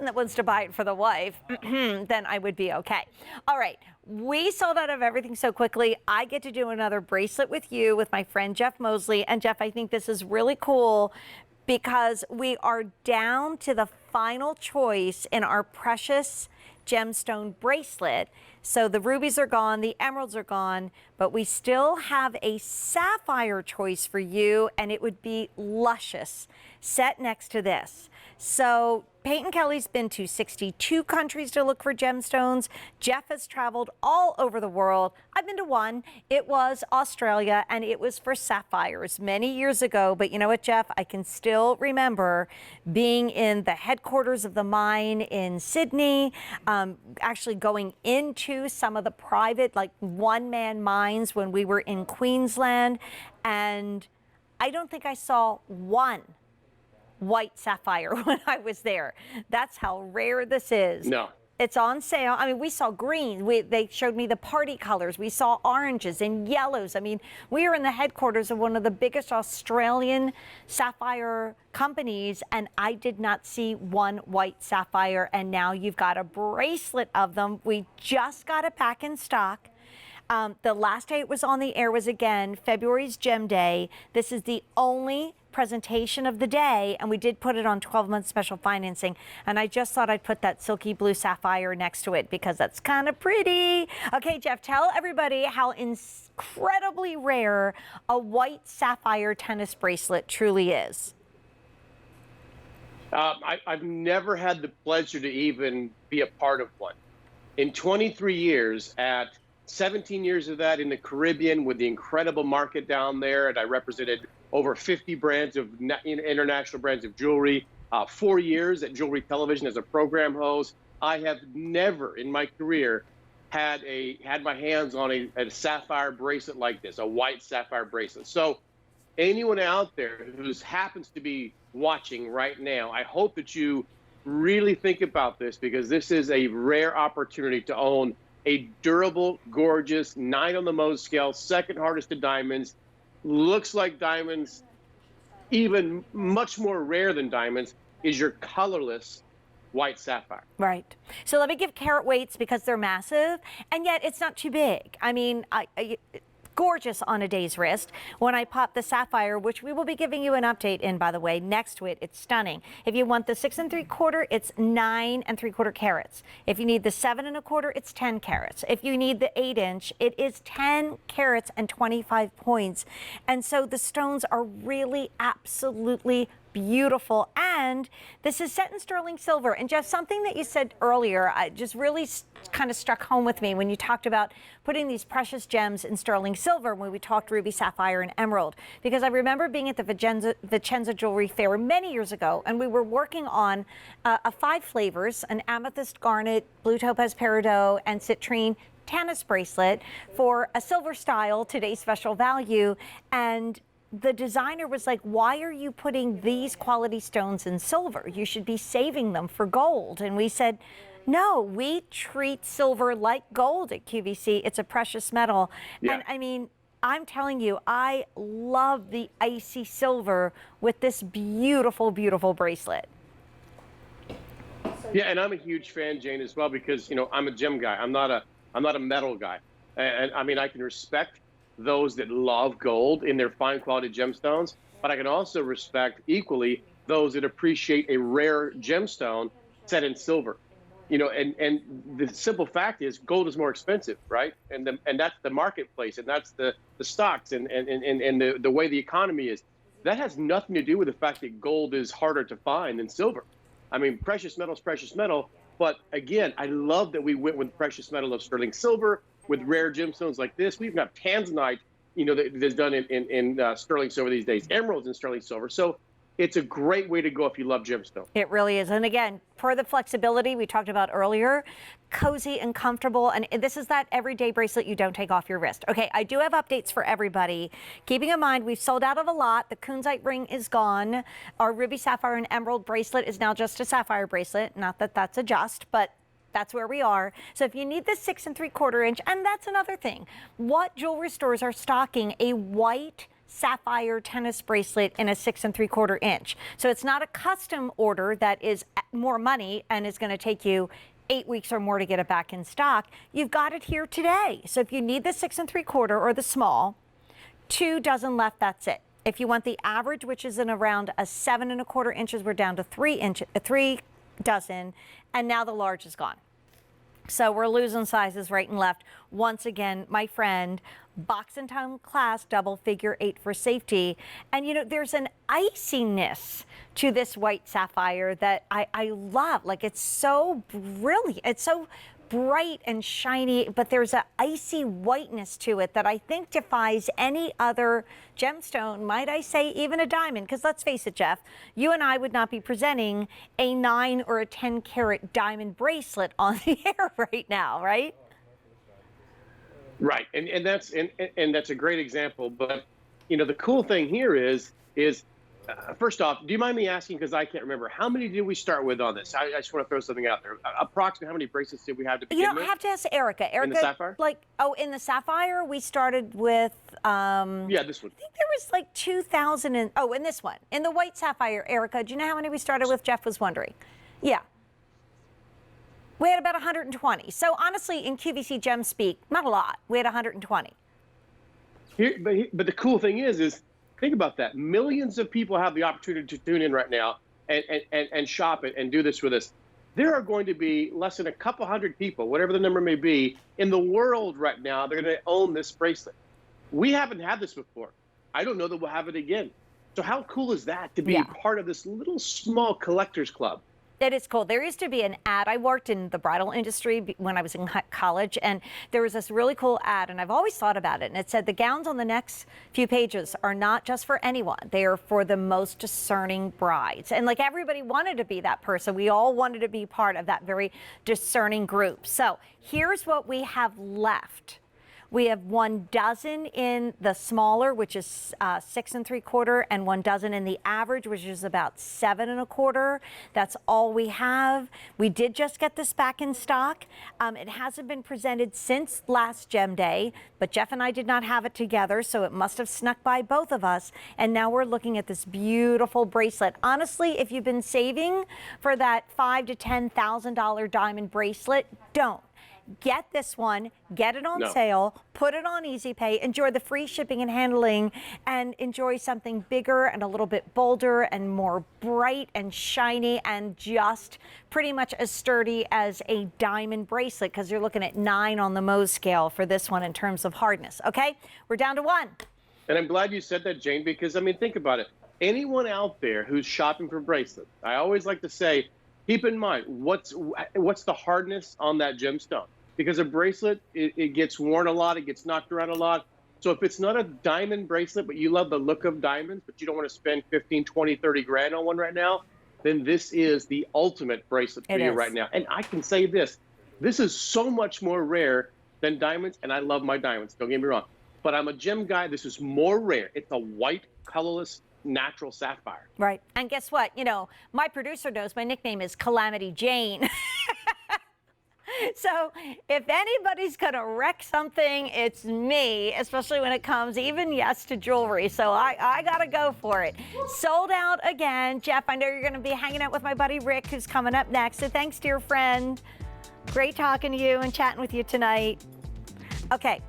one that wants to buy it for the wife, then I would be okay. All right. We sold out of everything so quickly. I get to do another bracelet with you, with my friend Jeff Mosley. And Jeff, I think this is really cool because we are down to the final choice in our precious gemstone bracelet. So the rubies are gone, the emeralds are gone, but we still have a sapphire choice for you, and it would be luscious set next to this. So Peyton Kelly's been to 62 countries to look for gemstones. Jeff has traveled all over the world. I've been to one. It was Australia, and it was for sapphires many years ago. But you know what, Jeff? I can still remember being in the headquarters of the mine in Sydney, actually going into some of the private, like one-man mines when we were in Queensland. And I don't think I saw one white sapphire when I was there. That's how rare this is. No. It's on sale. I mean, we saw green. They showed me the party colors. We saw oranges and yellows. I mean, we are in the headquarters of one of the biggest Australian sapphire companies, and I did not see one white sapphire. And now you've got a bracelet of them. We just got it back in stock. The last day it was on the air was, again, February's Gem Day. This is the only presentation of the day, and we did put it on 12-month special financing. And I just thought I'd put that silky blue sapphire next to it because that's kind of pretty. Okay, Jeff, tell everybody how incredibly rare a white sapphire tennis bracelet truly is. I've never had the pleasure to even be a part of one. In 23 years, at 17 years of that in the Caribbean with the incredible market down there, and I represented over 50 brands of international brands of jewelry, 4 years at Jewelry Television as a program host. I have never in my career had my hands on a sapphire bracelet like this, a white sapphire bracelet. So anyone out there who happens to be watching right now, I hope that you really think about this, because this is a rare opportunity to own a durable, gorgeous, 9 on the Mohs scale, second hardest to diamonds, looks like diamonds, even much more rare than diamonds, is your colorless white sapphire. Right. So let me give carat weights because they're massive, and yet it's not too big. I mean, gorgeous on a day's wrist. When I pop the sapphire, which we will be giving you an update in, by the way, next to it, it's stunning. If you want the 6 3/4, it's 9 3/4 carats. If you need the 7 1/4, it's 10 carats. If you need the 8-inch, it is 10 carats and 25 points. And so the stones are really absolutely beautiful, and this is set in sterling silver. And Jeff, something that you said earlier just really kind of struck home with me when you talked about putting these precious gems in sterling silver when we talked ruby, sapphire, and emerald, because I remember being at the Vicenza Jewelry Fair many years ago, and we were working on a 5 flavors, an amethyst garnet, blue topaz peridot, and citrine tennis bracelet for a silver style, today's special value. And the designer was like, why are you putting these quality stones in silver? You should be saving them for gold. And we said, no, we treat silver like gold at QVC. It's a precious metal. Yeah. And I mean, I'm telling you, I love the icy silver with this beautiful, beautiful bracelet. Yeah, and I'm a huge fan, Jane, as well, because, you know, I'm a gem guy. I'm not a metal guy. And I mean, I can respect those that love gold in their fine quality gemstones, but I can also respect equally those that appreciate a rare gemstone set in silver. You know, and the simple fact is gold is more expensive, right? And that's the marketplace, and that's the stocks and the way the economy is. That has nothing to do with the fact that gold is harder to find than silver. I mean, precious metal is precious metal, but again, I love that we went with precious metal of sterling silver, with rare gemstones like this. We've got tanzanite, you know, that's done in sterling silver these days, emeralds in sterling silver. So it's a great way to go if you love gemstone. It really is. And again, for the flexibility we talked about earlier, cozy and comfortable. And this is that everyday bracelet you don't take off your wrist. Okay, I do have updates for everybody. Keeping in mind, we've sold out of a lot. The kunzite ring is gone. Our ruby, sapphire, and emerald bracelet is now just a sapphire bracelet. Not that that's a just, but that's where we are. So if you need the 6 3/4 inch, and that's another thing, what jewelry stores are stocking a white sapphire tennis bracelet in a 6 3/4 inch. So it's not a custom order that is more money and is going to take you 8 weeks or more to get it back in stock. You've got it here today. So if you need the 6 3/4 or the small, 2 dozen left, that's it. If you want the average, which is in around a 7 1/4 inches, we're down to 3 dozen, and now the large is gone. So we're losing sizes right and left. Once again, my friend, box and time class, double figure 8 for safety. And you know, there's an iciness to this white sapphire that I love. Like, it's so brilliant. It's so bright and shiny, but there's an icy whiteness to it that I think defies any other gemstone, might I say even a diamond, because let's face it, Jeff, you and I would not be presenting a 9 or a 10 carat diamond bracelet on the air right now, right? Right, and that's a great example. But you know, the cool thing here is first off, do you mind me asking, because I can't remember, how many did we start with on this? I just want to throw something out there. Approximately how many bracelets did we have to begin with? You don't have to ask Erica. Erica, in the sapphire? In the sapphire, we started with yeah, this one. I think there was like 2,000 in this one. In the white sapphire, Erica, do you know how many we started with? Jeff was wondering. Yeah. We had about 120. So honestly, in QVC Gem speak, not a lot. We had 120. But the cool thing is think about that. Millions of people have the opportunity to tune in right now and shop it and do this with us. There are going to be less than a couple hundred people, whatever the number may be, in the world right now. They're going to own this bracelet. We haven't had this before. I don't know that we'll have it again. So how cool is that to be a part of this little small collectors club? It is cool. There used to be an ad. I worked in the bridal industry when I was in college, and there was this really cool ad, and I've always thought about it. And it said the gowns on the next few pages are not just for anyone. They are for the most discerning brides. And like, everybody wanted to be that person. We all wanted to be part of that very discerning group. So here's what we have left. We have 1 dozen in the smaller, which is 6 3/4, and 1 dozen in the average, which is about 7 1/4. That's all we have. We did just get this back in stock. It hasn't been presented since last Gem Day, but Jeff and I did not have it together, so it must have snuck by both of us. And now we're looking at this beautiful bracelet. Honestly, if you've been saving for that $5,000 to $10,000 diamond bracelet, don't. Get this one, get it on sale, put it on Easy Pay, enjoy the free shipping and handling, and enjoy something bigger and a little bit bolder and more bright and shiny and just pretty much as sturdy as a diamond bracelet, because you're looking at 9 on the Mohs scale for this one in terms of hardness. Okay, we're down to 1. And I'm glad you said that, Jane, because I mean, think about it. Anyone out there who's shopping for bracelets, I always like to say, keep in mind, what's the hardness on that gemstone? Because a bracelet, it gets worn a lot, it gets knocked around a lot. So if it's not a diamond bracelet, but you love the look of diamonds, but you don't want to spend 15, 20, 30 grand on one right now, then this is the ultimate bracelet for you right now. And I can say this is so much more rare than diamonds, and I love my diamonds, don't get me wrong. But I'm a gem guy, this is more rare. It's a white, colorless, natural sapphire. Right. And guess what? You know, my producer knows my nickname is Calamity Jane. So if anybody's going to wreck something, it's me, especially when it comes even, yes, to jewelry. So I got to go for it. Sold out again. Jeff, I know you're going to be hanging out with my buddy Rick, who's coming up next. So thanks, dear friend. Great talking to you and chatting with you tonight. Okay.